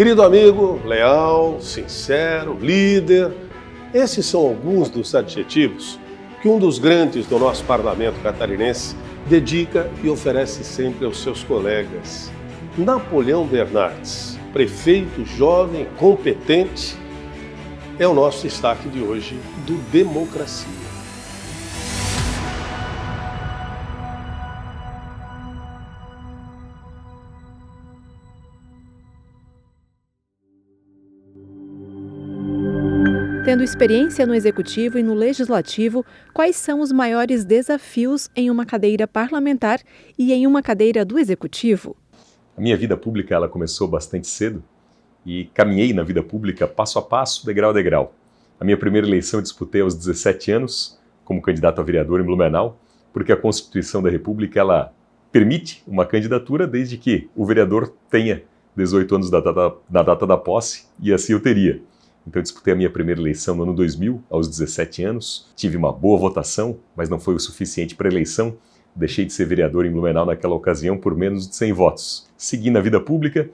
Querido amigo, leal, sincero, líder, esses são alguns dos adjetivos que um dos grandes do nosso parlamento catarinense dedica e oferece sempre aos seus colegas. Napoleão Bernardes, prefeito jovem, competente, é o nosso destaque de hoje do Democracia. Tendo experiência no Executivo e no Legislativo, quais são os maiores desafios em uma cadeira parlamentar e em uma cadeira do Executivo? A minha vida pública ela começou bastante cedo e caminhei na vida pública passo a passo, degrau a degrau. A minha primeira eleição eu disputei aos 17 anos como candidato a vereador em Blumenau, porque a Constituição da República ela permite uma candidatura desde que o vereador tenha 18 anos na data da posse, e assim eu teria. Então eu disputei a minha primeira eleição no ano 2000, aos 17 anos. Tive uma boa votação, mas não foi o suficiente para a eleição. Deixei de ser vereador em Blumenau naquela ocasião por menos de 100 votos. Segui na vida pública,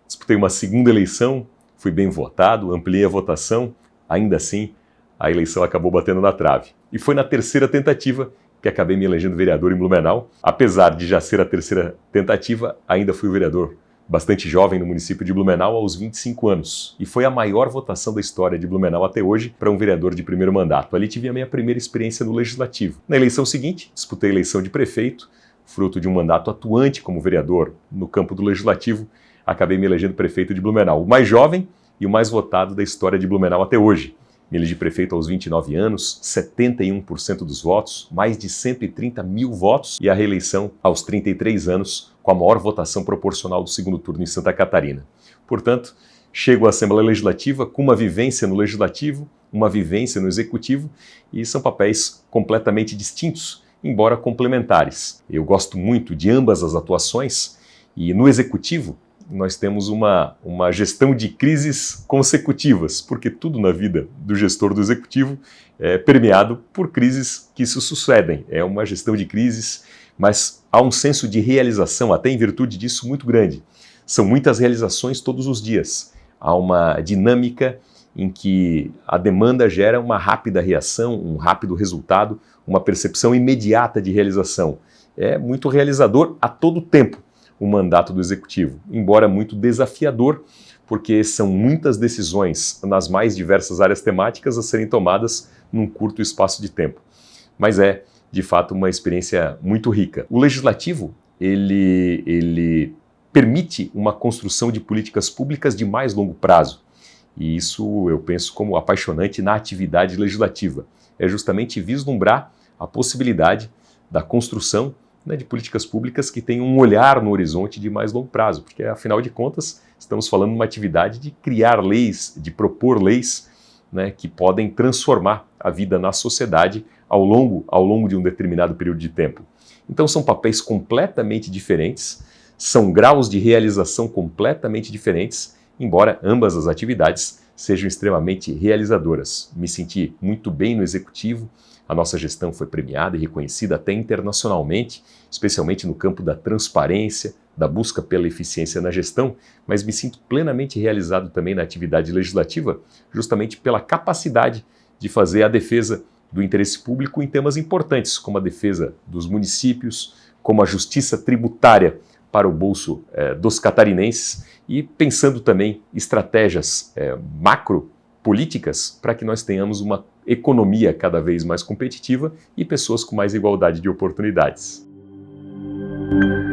disputei uma segunda eleição, fui bem votado, ampliei a votação. Ainda assim, a eleição acabou batendo na trave. E foi na terceira tentativa que acabei me elegendo vereador em Blumenau. Apesar de já ser a terceira tentativa, ainda fui vereador bastante jovem no município de Blumenau, aos 25 anos. E foi a maior votação da história de Blumenau até hoje para um vereador de primeiro mandato. Ali tive a minha primeira experiência no Legislativo. Na eleição seguinte, disputei a eleição de prefeito, fruto de um mandato atuante como vereador no campo do Legislativo. Acabei me elegendo prefeito de Blumenau, o mais jovem e o mais votado da história de Blumenau até hoje. Me elegi prefeito aos 29 anos, 71% dos votos, mais de 130 mil votos, e a reeleição aos 33 anos, com a maior votação proporcional do segundo turno em Santa Catarina. Portanto, chego à Assembleia Legislativa com uma vivência no Legislativo, uma vivência no Executivo, e são papéis completamente distintos, embora complementares. Eu gosto muito de ambas as atuações, e no Executivo nós temos uma gestão de crises consecutivas, porque tudo na vida do gestor do Executivo é permeado por crises que se sucedem. É uma gestão de crises, mas há um senso de realização, até em virtude disso, muito grande. São muitas realizações todos os dias. Há uma dinâmica em que a demanda gera uma rápida reação, um rápido resultado, uma percepção imediata de realização. É muito realizador a todo tempo o mandato do Executivo, embora muito desafiador, porque são muitas decisões nas mais diversas áreas temáticas a serem tomadas num curto espaço de tempo. Mas é, de fato, uma experiência muito rica. O Legislativo, ele permite uma construção de políticas públicas de mais longo prazo. E isso eu penso como apaixonante na atividade legislativa. É justamente vislumbrar a possibilidade da construção de políticas públicas que tenham um olhar no horizonte de mais longo prazo, porque, afinal de contas, estamos falando de uma atividade de criar leis, de propor leis, que podem transformar a vida na sociedade ao longo de um determinado período de tempo. Então, são papéis completamente diferentes, são graus de realização completamente diferentes, embora ambas as atividades sejam extremamente realizadoras. Me senti muito bem no Executivo. A nossa gestão foi premiada e reconhecida até internacionalmente, especialmente no campo da transparência, da busca pela eficiência na gestão, mas me sinto plenamente realizado também na atividade legislativa, justamente pela capacidade de fazer a defesa do interesse público em temas importantes, como a defesa dos municípios, como a justiça tributária para o bolso dos catarinenses, e pensando também estratégias macropolíticas para que nós tenhamos uma economia cada vez mais competitiva e pessoas com mais igualdade de oportunidades.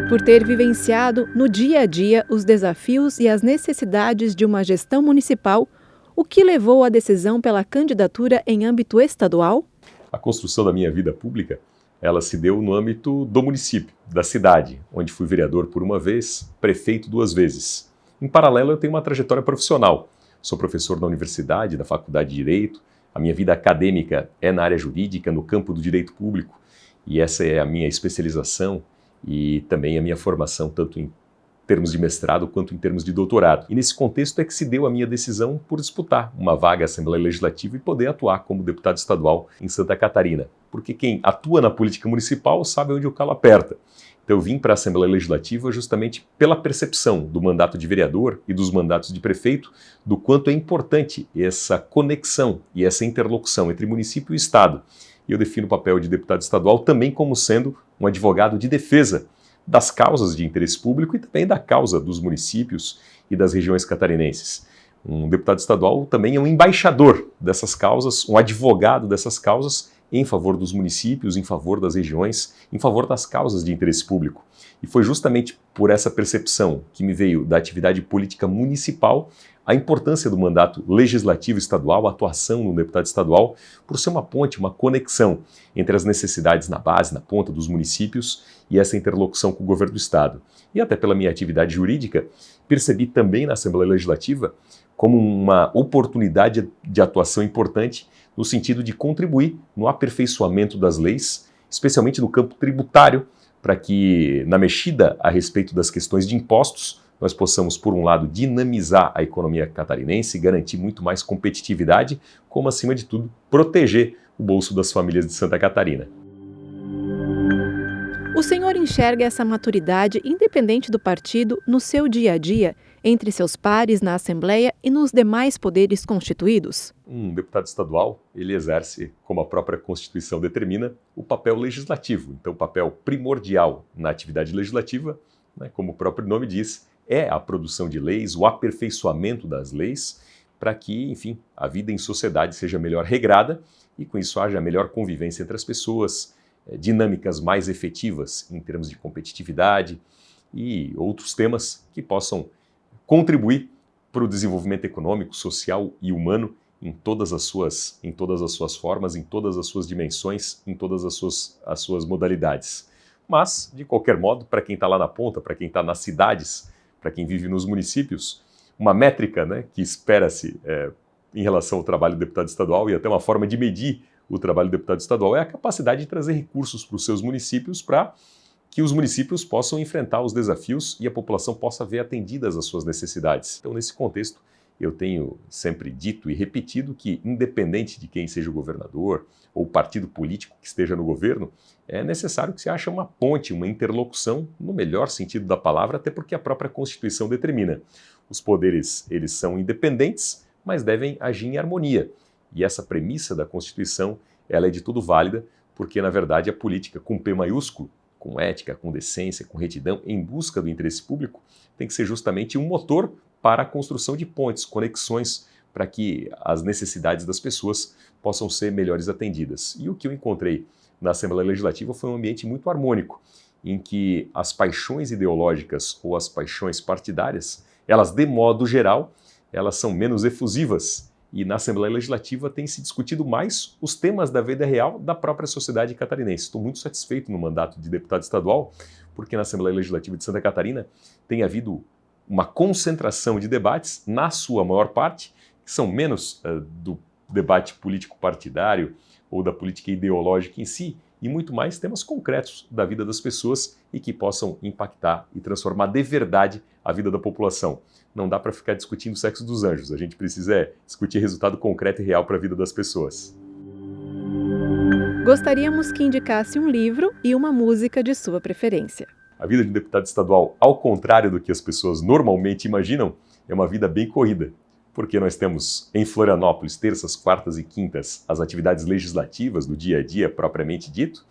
Por ter vivenciado no dia a dia os desafios e as necessidades de uma gestão municipal, o que levou à decisão pela candidatura em âmbito estadual? A construção da minha vida pública, ela se deu no âmbito do município, da cidade, onde fui vereador por uma vez, prefeito 2 vezes. Em paralelo, eu tenho uma trajetória profissional. Sou professor na universidade, da Faculdade de Direito. A minha vida acadêmica é na área jurídica, no campo do direito público, e essa é a minha especialização e também a minha formação, tanto em termos de mestrado quanto em termos de doutorado. E nesse contexto é que se deu a minha decisão por disputar uma vaga à Assembleia Legislativa e poder atuar como deputado estadual em Santa Catarina. Porque quem atua na política municipal sabe onde o calo aperta. Então eu vim para a Assembleia Legislativa justamente pela percepção do mandato de vereador e dos mandatos de prefeito, do quanto é importante essa conexão e essa interlocução entre município e Estado. E eu defino o papel de deputado estadual também como sendo um advogado de defesa das causas de interesse público e também da causa dos municípios e das regiões catarinenses. Um deputado estadual também é um embaixador dessas causas, um advogado dessas causas em favor dos municípios, em favor das regiões, em favor das causas de interesse público. E foi justamente por essa percepção que me veio da atividade política municipal a importância do mandato legislativo estadual, a atuação no deputado estadual, por ser uma ponte, uma conexão entre as necessidades na base, na ponta dos municípios e essa interlocução com o governo do Estado. E até pela minha atividade jurídica, percebi também na Assembleia Legislativa como uma oportunidade de atuação importante no sentido de contribuir no aperfeiçoamento das leis, especialmente no campo tributário, para que, na mexida a respeito das questões de impostos, nós possamos, por um lado, dinamizar a economia catarinense, garantir muito mais competitividade, como, acima de tudo, proteger o bolso das famílias de Santa Catarina. O senhor enxerga essa maturidade, independente do partido, no seu dia a dia, entre seus pares na Assembleia e nos demais poderes constituídos? Um deputado estadual, ele exerce, como a própria Constituição determina, o papel legislativo. Então, o papel primordial na atividade legislativa, como o próprio nome diz, é a produção de leis, o aperfeiçoamento das leis, para que, enfim, a vida em sociedade seja melhor regrada e, com isso, haja melhor convivência entre as pessoas, dinâmicas mais efetivas em termos de competitividade e outros temas que possam contribuir para o desenvolvimento econômico, social e humano em todas as suas formas, em todas as suas dimensões, em todas as suas modalidades. Mas, de qualquer modo, para quem está lá na ponta, para quem está nas cidades, para quem vive nos municípios, uma métrica, que espera-se em relação ao trabalho do deputado estadual e até uma forma de medir o trabalho do deputado estadual é a capacidade de trazer recursos para os seus municípios para que os municípios possam enfrentar os desafios e a população possa ver atendidas as suas necessidades. Então, nesse contexto, eu tenho sempre dito e repetido que, independente de quem seja o governador ou o partido político que esteja no governo, é necessário que se ache uma ponte, uma interlocução, no melhor sentido da palavra, até porque a própria Constituição determina. Os poderes, eles são independentes, mas devem agir em harmonia. E essa premissa da Constituição, ela é de tudo válida, porque, na verdade, a política com P maiúsculo, com ética, com decência, com retidão, em busca do interesse público, tem que ser justamente um motor para a construção de pontes, conexões, para que as necessidades das pessoas possam ser melhores atendidas. E o que eu encontrei na Assembleia Legislativa foi um ambiente muito harmônico, em que as paixões ideológicas ou as paixões partidárias, elas, de modo geral, elas são menos efusivas. E na Assembleia Legislativa tem se discutido mais os temas da vida real da própria sociedade catarinense. Estou muito satisfeito no mandato de deputado estadual, porque na Assembleia Legislativa de Santa Catarina tem havido uma concentração de debates, na sua maior parte, que são menos do debate político-partidário ou da política ideológica em si, e muito mais temas concretos da vida das pessoas e que possam impactar e transformar de verdade a vida da população. Não dá para ficar discutindo o sexo dos anjos, a gente precisa discutir resultado concreto e real para a vida das pessoas. Gostaríamos que indicasse um livro e uma música de sua preferência. A vida de um deputado estadual, ao contrário do que as pessoas normalmente imaginam, é uma vida bem corrida. Porque nós temos em Florianópolis, terças, quartas e quintas, as atividades legislativas do dia a dia propriamente dito,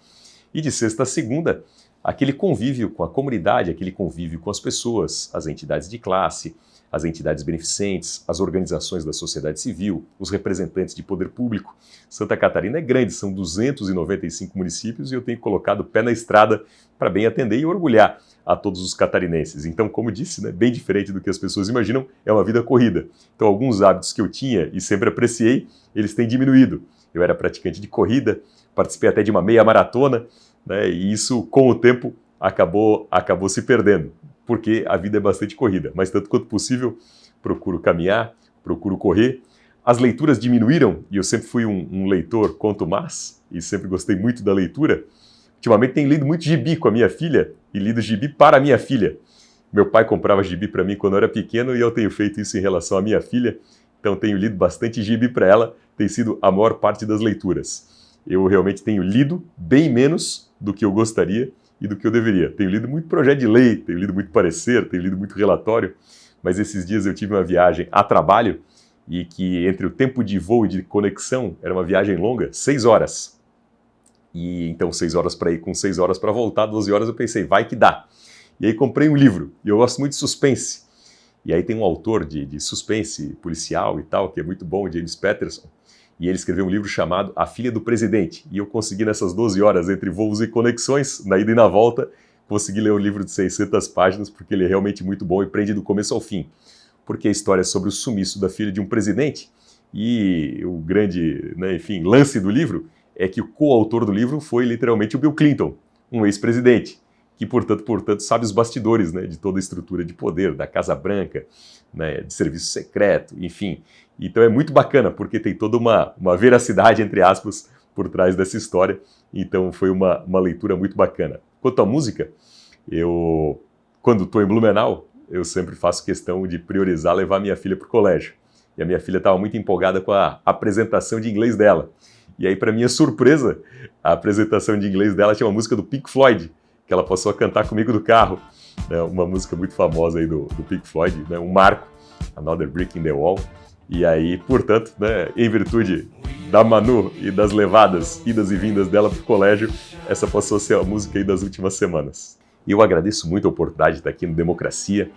e de sexta a segunda, aquele convívio com a comunidade, aquele convívio com as pessoas, as entidades de classe, as entidades beneficentes, as organizações da sociedade civil, os representantes de poder público. Santa Catarina é grande, são 295 municípios e eu tenho colocado o pé na estrada para bem atender e orgulhar a todos os catarinenses. Então, como disse, bem diferente do que as pessoas imaginam, é uma vida corrida. Então, alguns hábitos que eu tinha e sempre apreciei, eles têm diminuído. Eu era praticante de corrida, participei até de uma meia maratona, e isso, com o tempo, acabou se perdendo, porque a vida é bastante corrida. Mas, tanto quanto possível, procuro caminhar, procuro correr. As leituras diminuíram, e eu sempre fui um leitor contumaz, e sempre gostei muito da leitura. Ultimamente tenho lido muito gibi com a minha filha, e lido gibi para a minha filha. Meu pai comprava gibi para mim quando eu era pequeno, e eu tenho feito isso em relação à minha filha. Então tenho lido bastante gibi para ela, tem sido a maior parte das leituras. Eu realmente tenho lido bem menos do que eu gostaria, e do que eu deveria. Tenho lido muito projeto de lei, tenho lido muito parecer, tenho lido muito relatório, mas esses dias eu tive uma viagem a trabalho e que entre o tempo de voo e de conexão era uma viagem longa, 6 horas. E então 6 horas para ir com 6 horas para voltar, 12 horas eu pensei, vai que dá. E aí comprei um livro, e eu gosto muito de suspense. E aí tem um autor de suspense policial e tal, que é muito bom, James Patterson, e ele escreveu um livro chamado A Filha do Presidente. E eu consegui nessas 12 horas entre voos e conexões, na ida e na volta, consegui ler um livro de 600 páginas, porque ele é realmente muito bom e prende do começo ao fim. Porque a história é sobre o sumiço da filha de um presidente, e o grande, lance do livro é que o coautor do livro foi literalmente o Bill Clinton, um ex-presidente, que, portanto, sabe os bastidores, de toda a estrutura de poder, da Casa Branca, de serviço secreto, enfim. Então é muito bacana, porque tem toda uma veracidade, entre aspas, por trás dessa história. Então foi uma leitura muito bacana. Quanto à música, quando estou em Blumenau, eu sempre faço questão de priorizar levar minha filha para o colégio. E a minha filha estava muito empolgada com a apresentação de inglês dela. E aí, para minha surpresa, a apresentação de inglês dela tinha uma música do Pink Floyd, que ela passou a cantar comigo do carro, uma música muito famosa aí do Pink Floyd, um marco, Another Brick in the Wall. E aí, portanto, em virtude da Manu e das levadas, idas e vindas dela para o colégio, essa passou a ser a música aí das últimas semanas. E eu agradeço muito a oportunidade de estar aqui no Democracia,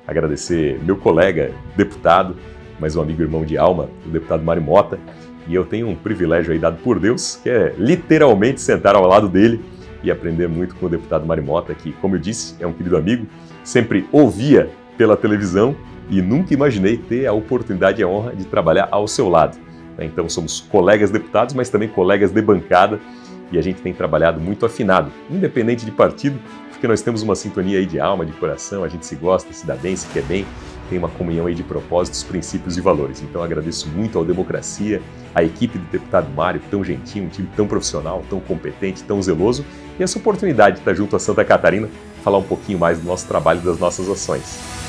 agradecer meu colega, deputado, mas um amigo e irmão de alma, o deputado Mário Mota, e eu tenho um privilégio aí dado por Deus, que é literalmente sentar ao lado dele e aprender muito com o deputado Mário Mota, que, como eu disse, é um querido amigo, sempre ouvia pela televisão e nunca imaginei ter a oportunidade e a honra de trabalhar ao seu lado. Então somos colegas deputados, mas também colegas de bancada, e a gente tem trabalhado muito afinado, independente de partido, porque nós temos uma sintonia aí de alma, de coração, a gente se gosta, se dá bem, se quer bem, tem uma comunhão aí de propósitos, princípios e valores. Então agradeço muito ao Democracia, à equipe do deputado Mário, tão gentil, um time tão profissional, tão competente, tão zeloso, e essa oportunidade de estar junto a Santa Catarina, falar um pouquinho mais do nosso trabalho e das nossas ações.